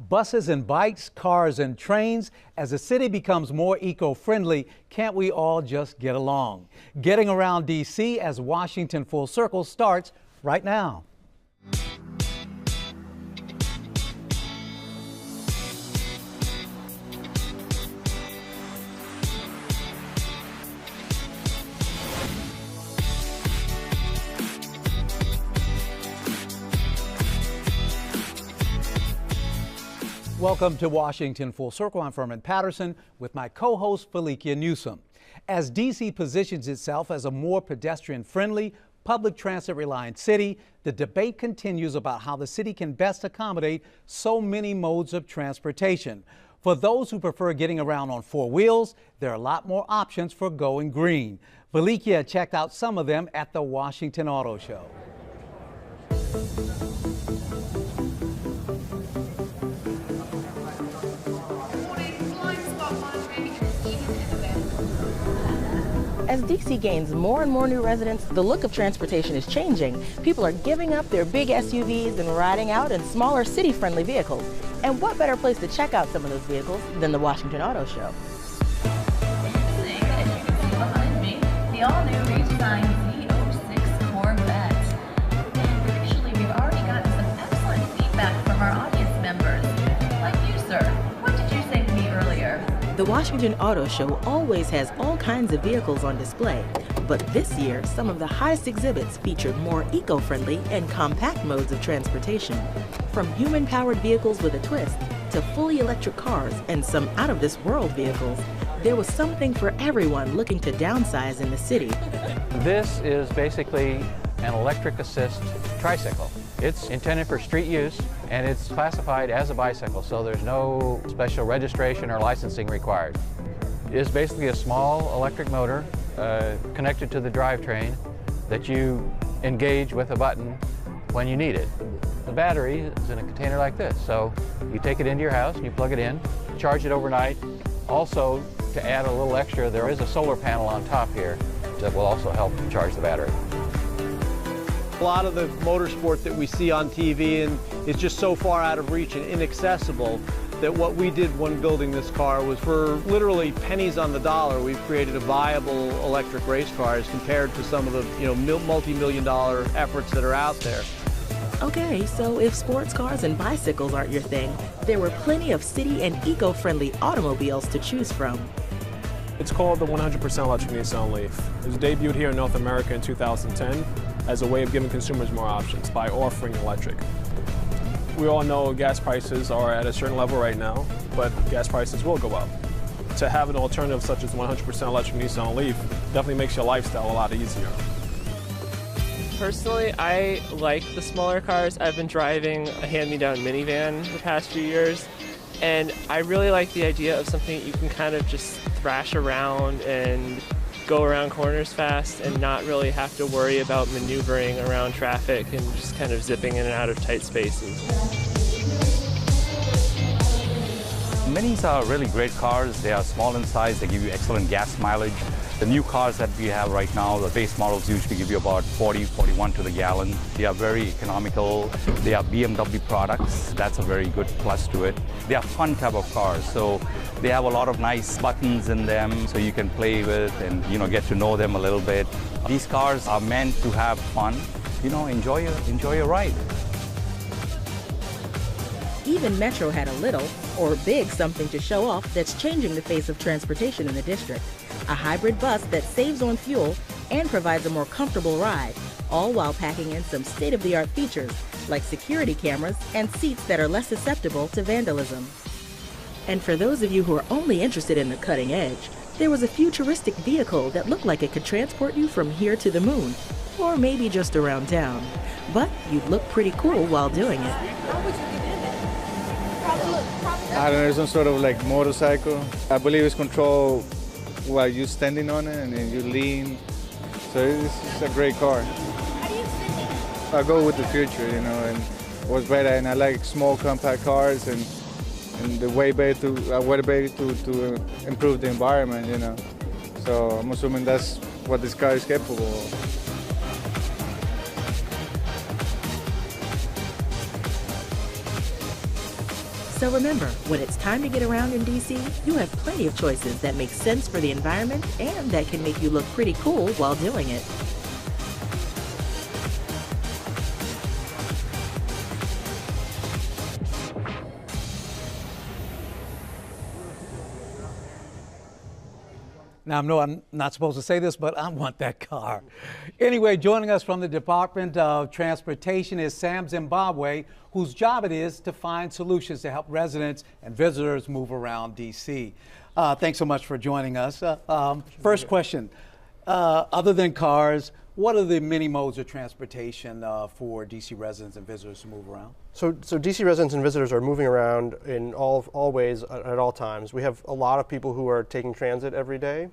Buses and bikes, cars and trains. As the city becomes more eco-friendly, can't we all just get along? Getting around D.C. as Washington Full Circle starts right now. Welcome to Washington Full Circle. I'm Furman Patterson with my co-host Felicia Newsom. As D.C. positions itself as a more pedestrian-friendly, public transit-reliant city, the debate continues about how the city can best accommodate so many modes of transportation. For those who prefer getting around on four wheels, there are a lot more options for going green. Felicia checked out some of them at the Washington Auto Show. As D.C. gains more and more new residents, the look of transportation is changing. People are giving up their big SUVs and riding out in smaller city-friendly vehicles. And what better place to check out some of those vehicles than the Washington Auto Show? As you can see behind me, the all-new redesigned Z06 Corvette. And actually, we've already gotten some excellent feedback from our audience members. Like you, sir. What did you say to me earlier? The Washington Auto Show always has all kinds of vehicles on display, but this year, some of the highest exhibits featured more eco-friendly and compact modes of transportation. From human-powered vehicles with a twist to fully electric cars and some out-of-this-world vehicles, there was something for everyone looking to downsize in the city. This is basically an electric assist tricycle. It's intended for street use, and it's classified as a bicycle, so there's no special registration or licensing required. It's basically a small electric motor connected to the drivetrain that you engage with a button when you need it. The battery is in a container like this, so you take it into your house and you plug it in, charge it overnight. Also, to add a little extra, there is a solar panel on top here that will also help charge the battery. A lot of the motorsport that we see on TV and is just so far out of reach and inaccessible that what we did when building this car was for literally pennies on the dollar, we've created a viable electric race car as compared to some of the multi-million-dollar efforts that are out there. Okay, so if sports cars and bicycles aren't your thing, there were plenty of city and eco-friendly automobiles to choose from. It's called the 100% electric Nissan Leaf. It was debuted here in North America in 2010 as a way of giving consumers more options by offering electric. We all know gas prices are at a certain level right now, but gas prices will go up. To have an alternative such as 100% electric Nissan Leaf definitely makes your lifestyle a lot easier. Personally, I like the smaller cars. I've been driving a hand-me-down minivan the past few years, and I really like the idea of something you can kind of just thrash around and go around corners fast and not really have to worry about maneuvering around traffic and just kind of zipping in and out of tight spaces. Minis are really great cars. They are small in size. They give you excellent gas mileage. The new cars that we have right now, the base models usually give you about 40, 41 to the gallon. They are very economical. They are BMW products. That's a very good plus to it. They are fun type of cars. So they have a lot of nice buttons in them so you can play with and get to know them a little bit. These cars are meant to have fun. Enjoy your ride. Even Metro had a little, or big, something to show off that's changing the face of transportation in the district. A hybrid bus that saves on fuel and provides a more comfortable ride, all while packing in some state-of-the-art features like security cameras and seats that are less susceptible to vandalism. And for those of you who are only interested in the cutting edge, there was a futuristic vehicle that looked like it could transport you from here to the moon, or maybe just around town. But you'd look pretty cool while doing it. I don't know, it's some sort of like motorcycle. I believe it's controlled while you're standing on it and then you lean. So it's a great car. I go with the future, and what's better, and I like small compact cars and the way better to improve the environment, So I'm assuming that's what this car is capable of. So remember, when it's time to get around in DC, you have plenty of choices that make sense for the environment and that can make you look pretty cool while doing it. Now, I know I'm not supposed to say this, but I want that car. Anyway, joining us from the Department of Transportation is Sam Zimbabwe, whose job it is to find solutions to help residents and visitors move around D.C. Thanks so much for joining us. First question, other than cars, what are the many modes of transportation for D.C. residents and visitors to move around? So DC residents and visitors are moving around in all ways at all times. We have a lot of people who are taking transit every day.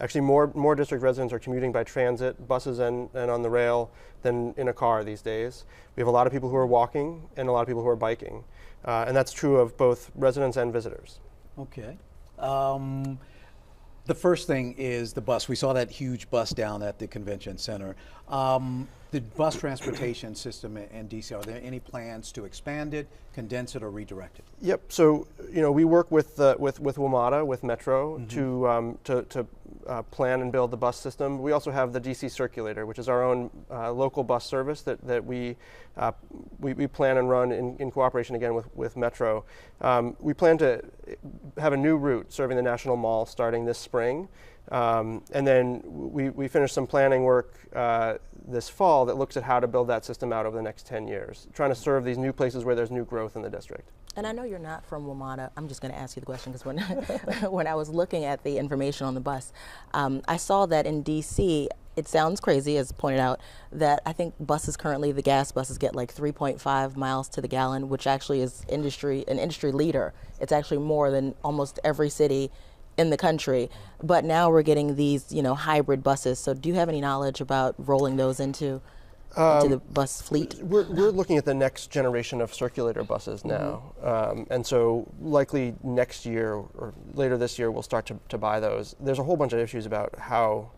Actually, more district residents are commuting by transit, buses and on the rail than in a car these days. We have a lot of people who are walking and a lot of people who are biking. And that's true of both residents and visitors. Okay. The first thing is the bus. We saw that huge bus down at the convention center. The bus transportation system in DC, are there any plans to expand it, condense it, or redirect it? Yep. So we work with WMATA, with Metro, to plan and build the bus system. We also have the DC Circulator, which is our own local bus service that we plan and run in cooperation again with Metro. We plan to have a new route serving the National Mall starting this spring. And then we finished some planning work this fall that looks at how to build that system out over the next 10 years, trying to serve these new places where there's new growth in the district. And I know you're not from WMATA. I'm just going to ask you the question because when I was looking at the information on the bus, I saw that in DC, it sounds crazy, as pointed out, that I think buses currently, the gas buses get like 3.5 miles to the gallon, which actually is an industry leader. It's actually more than almost every city in the country. But now we're getting these, hybrid buses. So do you have any knowledge about rolling those into the bus fleet? We're looking at the next generation of circulator buses now. And so likely next year or later this year, we'll start to buy those. There's a whole bunch of issues about how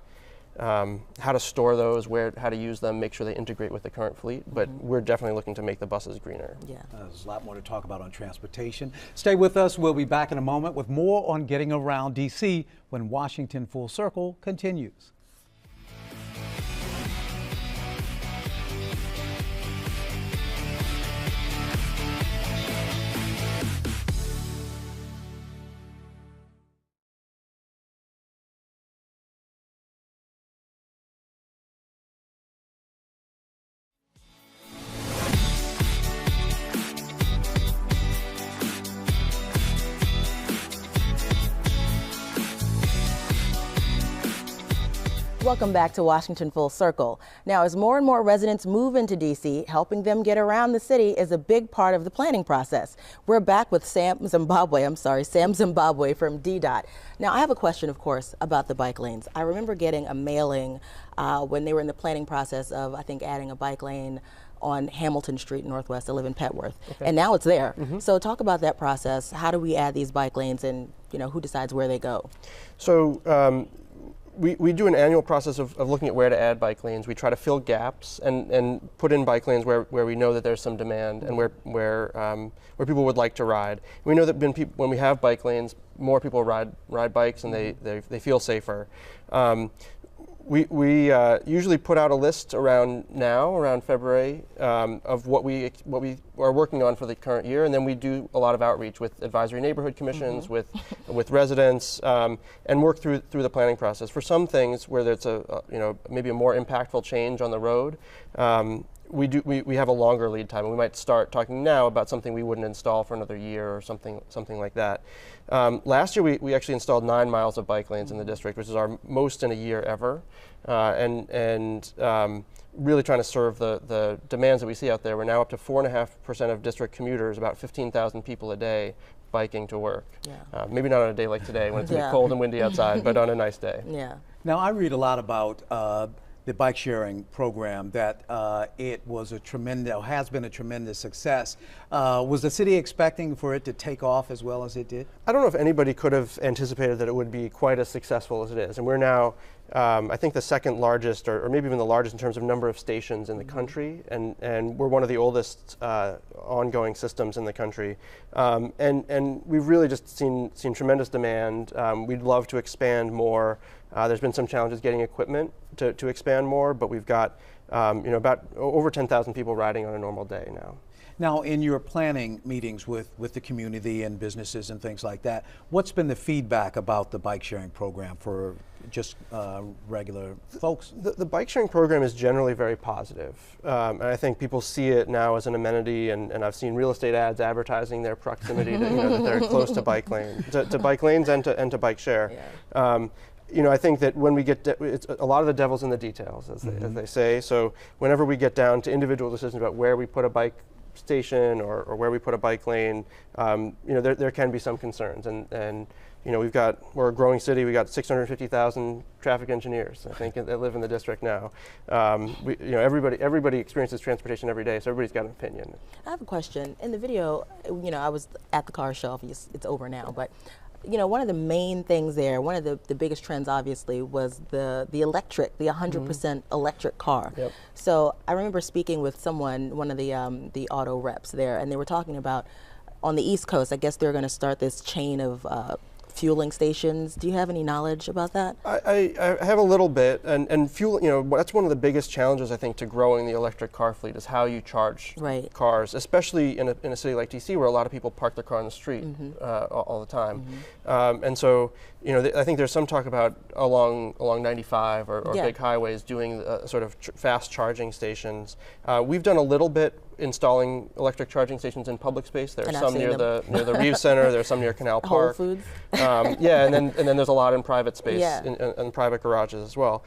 to store those, how to use them, make sure they integrate with the current fleet. But we're definitely looking to make the buses greener. Yeah. There's a lot more to talk about on transportation. Stay with us. We'll be back in a moment with more on getting around D.C. when Washington Full Circle continues. Welcome back to Washington Full Circle. Now, as more and more residents move into D.C., helping them get around the city is a big part of the planning process. We're back with Sam Zimbabwe from DDOT. Now, I have a question, of course, about the bike lanes. I remember getting a mailing when they were in the planning process of, I think, adding a bike lane on Hamilton Street Northwest. I live in Petworth. Okay. And now it's there. So talk about that process. How do we add these bike lanes and, who decides where they go? So, we do an annual process of looking at where to add bike lanes. We try to fill gaps and put in bike lanes where we know that there's some demand and where people would like to ride. We know that when we have bike lanes, more people ride bikes and they feel safer. We usually put out a list around February, of what we are working on for the current year, and then we do a lot of outreach with advisory neighborhood commissions, with residents, and work through the planning process. For some things where there's maybe a more impactful change on the road, we have a longer lead time, and we might start talking now about something we wouldn't install for another year or something like that. Last year we actually installed 9 miles of bike lanes in the district, which is our most in a year ever, and really trying to serve the demands that we see out there. We're now up to 4.5% of district commuters, about 15,000 people a day, biking to work. Yeah. Maybe not on a day like today when it's cold and windy outside, but on a nice day. Yeah. Now, I read a lot about the bike sharing program, that it was has been a tremendous success. Was the city expecting for it to take off as well as it did? I don't know if anybody could have anticipated that it would be quite as successful as it is. And we're now, I think, the second largest, or maybe even the largest in terms of number of stations in the country. And we're one of the oldest ongoing systems in the country. And we've really just seen tremendous demand. We'd love to expand more. There's been some challenges getting equipment to expand more, but we've got about over 10,000 people riding on a normal day now. Now, in your planning meetings with the community and businesses and things like that, what's been the feedback about the bike sharing program for just regular folks? The bike sharing program is generally very positive. And I think people see it now as an amenity, and I've seen real estate ads advertising their proximity to, that they're close to bike lanes, to bike lanes and to bike share. Yeah. I think that when we get, it's a lot of the devil's in the details, as they say. So whenever we get down to individual decisions about where we put a bike station or where we put a bike lane, there can be some concerns. And we're a growing city. We got 650,000 traffic engineers, I think, that live in the district now. Everybody experiences transportation every day, so everybody's got an opinion. I have a question. In the video, I was at the car show. It's over now, but one of the main things there, one of the biggest trends obviously was the electric, the 100% electric car. Yep. So I remember speaking with someone, one of the auto reps there, and they were talking about on the East Coast, I guess they're going to start this chain of fueling stations. Do you have any knowledge about that? I have a little bit, and fuel, that's one of the biggest challenges, I think, to growing the electric car fleet is how you charge cars, especially in a city like DC where a lot of people park their car on the street all the time. And so, I think there's some talk about along 95 or big highways doing sort of fast charging stations. We've done a little bit installing electric charging stations in public space. There are some near the Reeves Center. There are some near Canal Park. Whole Foods. And then there's a lot in private space, in private garages as well.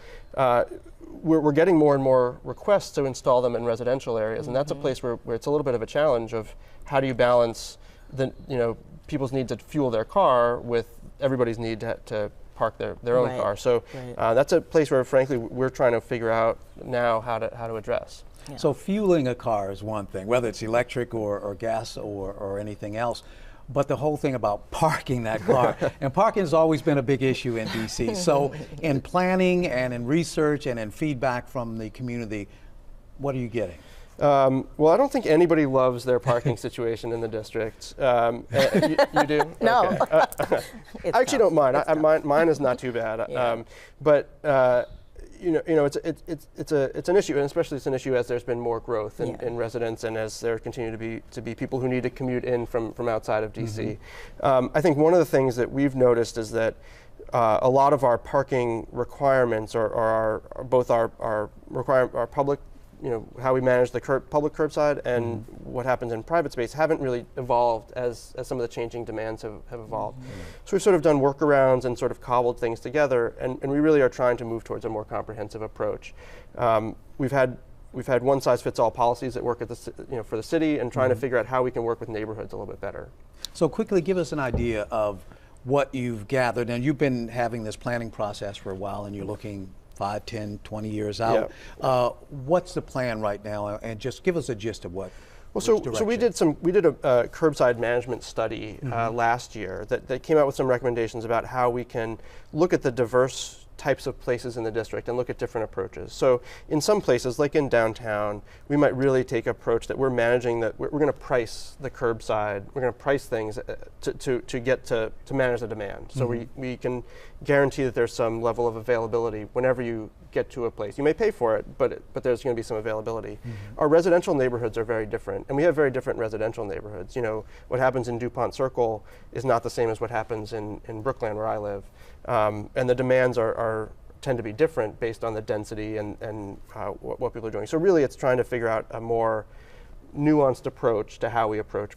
We're getting more and more requests to install them in residential areas, and that's a place where it's a little bit of a challenge of how do you balance people's need to fuel their car with everybody's need to park their own car. So that's a place where, frankly, we're trying to figure out now how to address. Yeah. So fueling a car is one thing, whether it's electric or gas or anything else. But the whole thing about parking that car, and parking has always been a big issue in DC. So in planning and in research and in feedback from the community, what are you getting? Well, I don't think anybody loves their parking situation in the district. You do? No. Okay. I actually don't mind. Mine is not too bad. Yeah. It's an issue, and especially it's an issue as there's been more growth in residents and as there continue to be people who need to commute in from outside of DC. I think one of the things that we've noticed is that a lot of our parking requirements are both our public, how we manage the public curbside and what happens in private space haven't really evolved as some of the changing demands have evolved. So we've sort of done workarounds and sort of cobbled things together, and we really are trying to move towards a more comprehensive approach. We've had one-size-fits-all policies that work at for the city, and trying to figure out how we can work with neighborhoods a little bit better. So quickly, give us an idea of what you've gathered, and you've been having this planning process for a while, and you're looking 5, 10, 20 years out. Yep. What's the plan right now? And just give us a gist of what. Well, so we did a curbside management study last year that came out with some recommendations about how we can look at the diverse types of places in the district and look at different approaches. So in some places, like in downtown, we might really take an approach that we're managing we're going to price the curbside. We're going to price things to manage the demand. So we can guarantee that there's some level of availability whenever you get to a place. You may pay for it, but there's going to be some availability. Our residential neighborhoods are very different, and we have very different residential neighborhoods. What happens in DuPont Circle is not the same as what happens in Brookland, where I live. And the demands tend to be different based on the density and what people are doing. So really it's trying to figure out a more nuanced approach to how we approach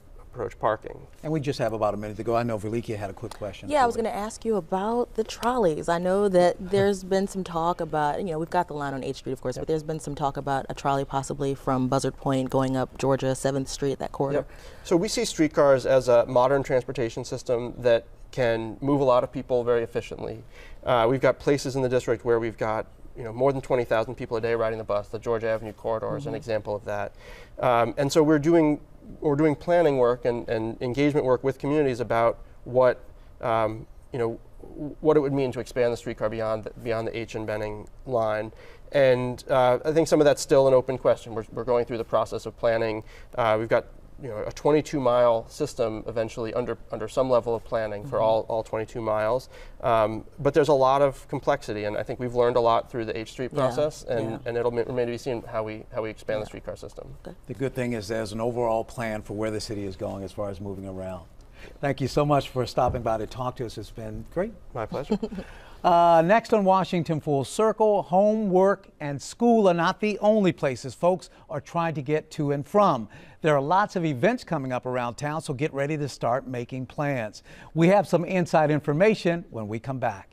parking. And we just have about a minute to go. I know Velikia had a quick question. Yeah, I was going to ask you about the trolleys. I know that there's been some talk about, we've got the line on 8th Street, of course, but there's been some talk about a trolley possibly from Buzzard Point going up Georgia 7th Street, that corridor. Yep. So we see streetcars as a modern transportation system that can move a lot of people very efficiently. We've got places in the district where we've got more than 20,000 people a day riding the bus. The Georgia Avenue corridor is an example of that. And so we're doing planning work and engagement work with communities about what what it would mean to expand the streetcar beyond the H and Benning line. And I think some of that's still an open question. We're going through the process of planning. We've got a 22-mile system eventually under some level of planning for all 22 miles. But there's a lot of complexity, and I think we've learned a lot through the H Street process, and it'll remain to be seen how we expand the streetcar system. The good thing is there's an overall plan for where the city is going as far as moving around. Thank you so much for stopping by to talk to us. It's been great. My pleasure. Next on Washington Full Circle, home, work, and school are not the only places folks are trying to get to and from. There are lots of events coming up around town, so get ready to start making plans. We have some inside information when we come back.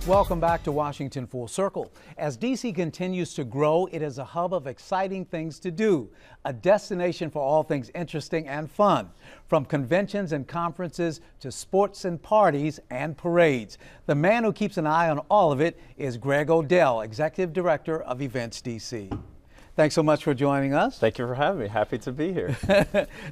Welcome back to Washington Full Circle. As DC continues to grow, it is a hub of exciting things to do, a destination for all things interesting and fun, from conventions and conferences to sports and parties and parades. The man who keeps an eye on all of it is Greg Odell, Executive Director of Events DC. Thanks so much for joining us. Thank you for having me. Happy to be here.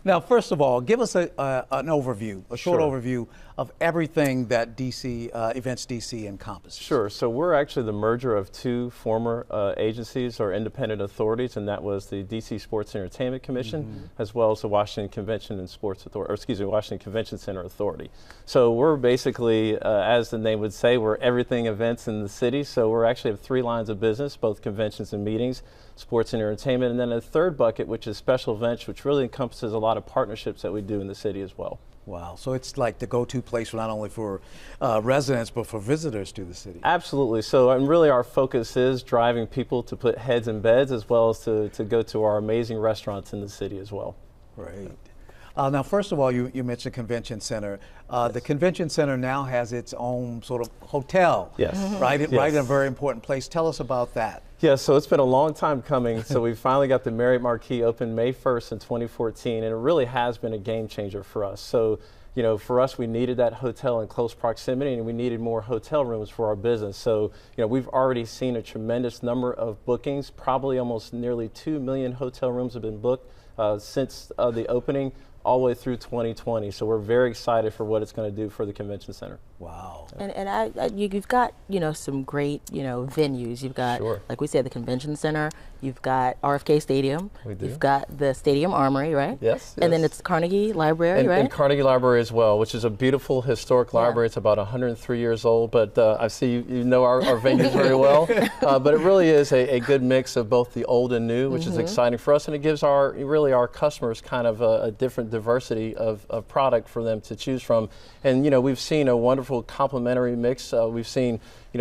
Now, first of all, give us an overview, a short overview of everything that Events DC encompasses. Sure. So we're actually the merger of two former agencies or independent authorities, and that was the DC Sports and Entertainment Commission, as well as the Washington Convention and Sports Authority, or excuse me, Washington Convention Center Authority. So we're basically, as the name would say, we're everything events in the city. So we're actually have three lines of business, both conventions and meetings, sports and entertainment, and then a third bucket, which is special events, which really encompasses a lot of partnerships that we do in the city as well. Wow, so it's like the go-to place not only for residents, but for visitors to the city. Absolutely. So and really our focus is driving people to put heads in beds, as well as to go to our amazing restaurants in the city as well. Great. Now, first of all, you mentioned Convention Center. The Convention Center now has its own sort of hotel, right in a very important place. Tell us about that. Yeah, so it's been a long time coming. So we finally got the Marriott Marquis open May 1st in 2014, and it really has been a game changer for us. So, for us, we needed that hotel in close proximity, and we needed more hotel rooms for our business. So, we've already seen a tremendous number of bookings. Probably almost nearly 2 million hotel rooms have been booked since the opening, all the way through 2020. So we're very excited for what it's going to do for the convention center. Wow. And you've got, some great, venues. You've got, like we said, the convention center. You've got RFK Stadium. We do. You've got the Stadium Armory, right? Yes. And then it's Carnegie Library, right? And Carnegie Library as well, which is a beautiful historic library. It's about 103 years old, but I see you know our venues very well. But it really is a good mix of both the old and new, which is exciting for us, and it gives our customers kind of a different diversity of product for them to choose from. And we've seen a wonderful complementary mix. We've seen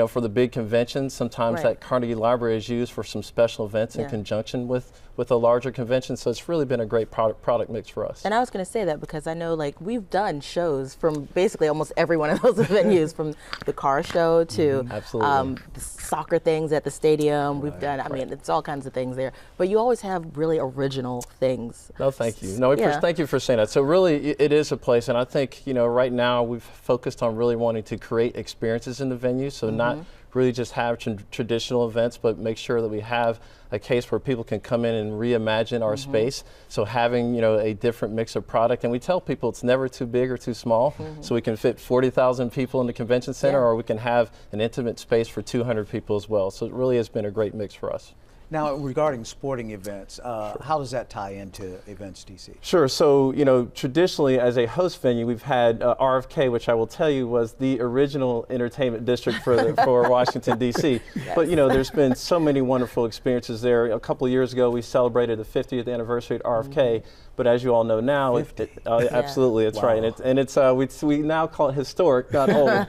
for the big conventions, sometimes that Carnegie Library is used for some special events in conjunction with a larger convention. So it's really been a great product mix for us. And I was going to say that because I know we've done shows from basically almost every one of those venues, from the car show to the soccer things at the stadium. We've done, I mean, it's all kinds of things there. But you always have really original things. No, thank you. No, thank you for saying that. So really, it is a place, and I think, right now we've focused on really wanting to create experiences in the venue. So not really just have traditional events, but make sure that we have a case where people can come in and reimagine our space. So having, a different mix of product. And we tell people it's never too big or too small. So we can fit 40,000 people in the convention center, or we can have an intimate space for 200 people as well. So it really has been a great mix for us. Now, regarding sporting events, how does that tie into Events DC? Sure. So, traditionally as a host venue, we've had RFK, which I will tell you was the original entertainment district for Washington, D.C. But, there's been so many wonderful experiences there. A couple of years ago, we celebrated the 50th anniversary at RFK. But as you all know now, absolutely, that's right. And it's we now call it historic, not old.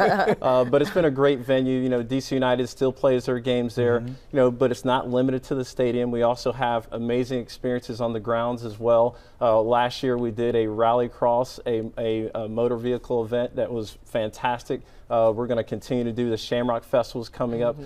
But it's been a great venue. DC United still plays their games there. But it's not limited to the stadium. We also have amazing experiences on the grounds as well. Last year we did a rallycross, a motor vehicle event that was fantastic. We're going to continue to do the Shamrock Festivals coming up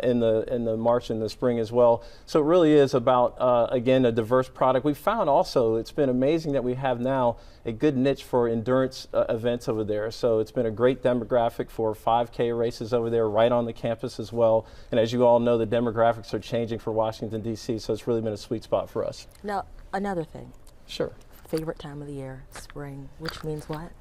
in the March and the spring as well. So it really is about, again, a diverse product. We found also it's been amazing that we have now a good niche for endurance events over there. So it's been a great demographic for 5K races over there right on the campus as well. And as you all know, the demographics are changing for Washington, D.C., so it's really been a sweet spot for us. Now, another thing. Sure. Favorite time of the year, spring, which means what?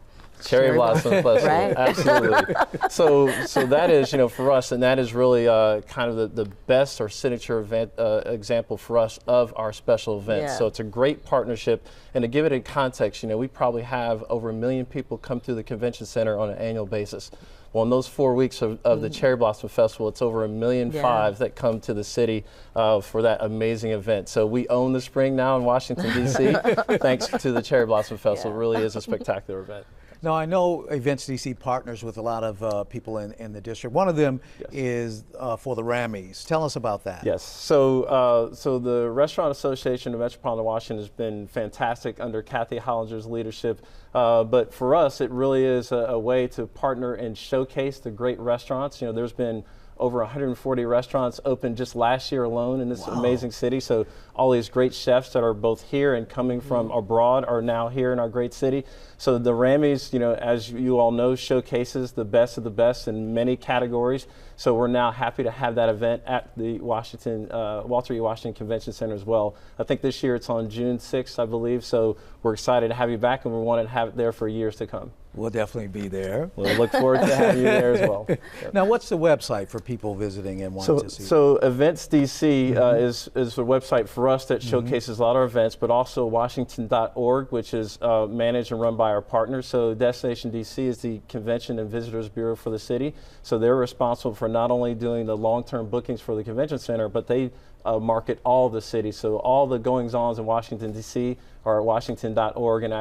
Cherry Blossom Festival, right? Absolutely. So that is, for us, and that is really kind of the best or signature event example for us of our special events. Yeah. So it's a great partnership, and to give it in context, we probably have over 1 million people come through the convention center on an annual basis. Well, in those 4 weeks of the Cherry Blossom Festival, it's over 1.5 million that come to the city for that amazing event. So we own the spring now in Washington, D.C., thanks to the Cherry Blossom Festival. It really is a spectacular event. Now, I know Events DC partners with a lot of people in the district. One of them is for the Rammies. Tell us about that. Yes. So the Restaurant Association of Metropolitan Washington has been fantastic under Kathy Hollinger's leadership. But for us, it really is a way to partner and showcase the great restaurants. There's been over 140 restaurants opened just last year alone in this amazing city. So all these great chefs that are both here and coming from abroad are now here in our great city. So the Rammies, as you all know, showcases the best of the best in many categories. So we're now happy to have that event at the Walter E. Washington Convention Center as well. I think this year it's on June 6th, I believe. So we're excited to have you back, and we want to have it there for years to come. We'll definitely be there. We'll look forward to having you there as well. Yep. Now, what's the website for people visiting and wanting to see? So Events DC is the website for us that showcases a lot of our events, but also Washington.org, which is managed and run by our partners. So Destination DC is the Convention and Visitors Bureau for the city. So they're responsible for not only doing the long-term bookings for the convention center, but they market all of the city. So all the goings-ons in Washington, D.C. are at Washington.org, and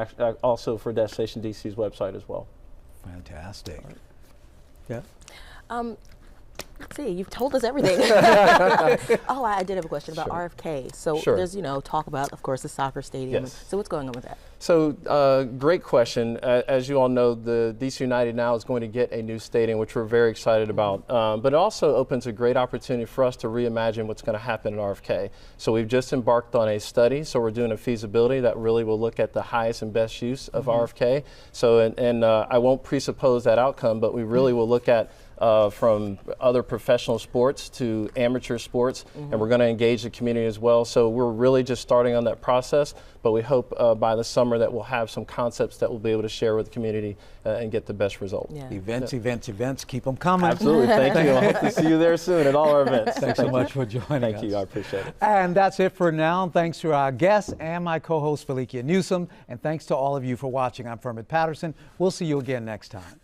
also for Destination DC's website as well. Fantastic. Yeah. Let's see, you've told us everything. Oh, I did have a question about RFK. So there's, talk about, of course, the soccer stadium. Yes. So what's going on with that? So great question. As you all know, the DC United now is going to get a new stadium, which we're very excited about. But it also opens a great opportunity for us to reimagine what's going to happen at RFK. So we've just embarked on a study. So we're doing a feasibility that really will look at the highest and best use of RFK. So and I won't presuppose that outcome, but we really will look at from other professional sports to amateur sports, and we're going to engage the community as well. So we're really just starting on that process, but we hope by the summer that we'll have some concepts that we'll be able to share with the community and get the best result. Yeah. Events, keep them coming. Absolutely, thank you. I hope to see you there soon at all our events. Thanks so much for joining us. Thank you, I appreciate it. And that's it for now. Thanks to our guests and my co-host, Felicia Newsom, and thanks to all of you for watching. I'm Furman Patterson. We'll see you again next time.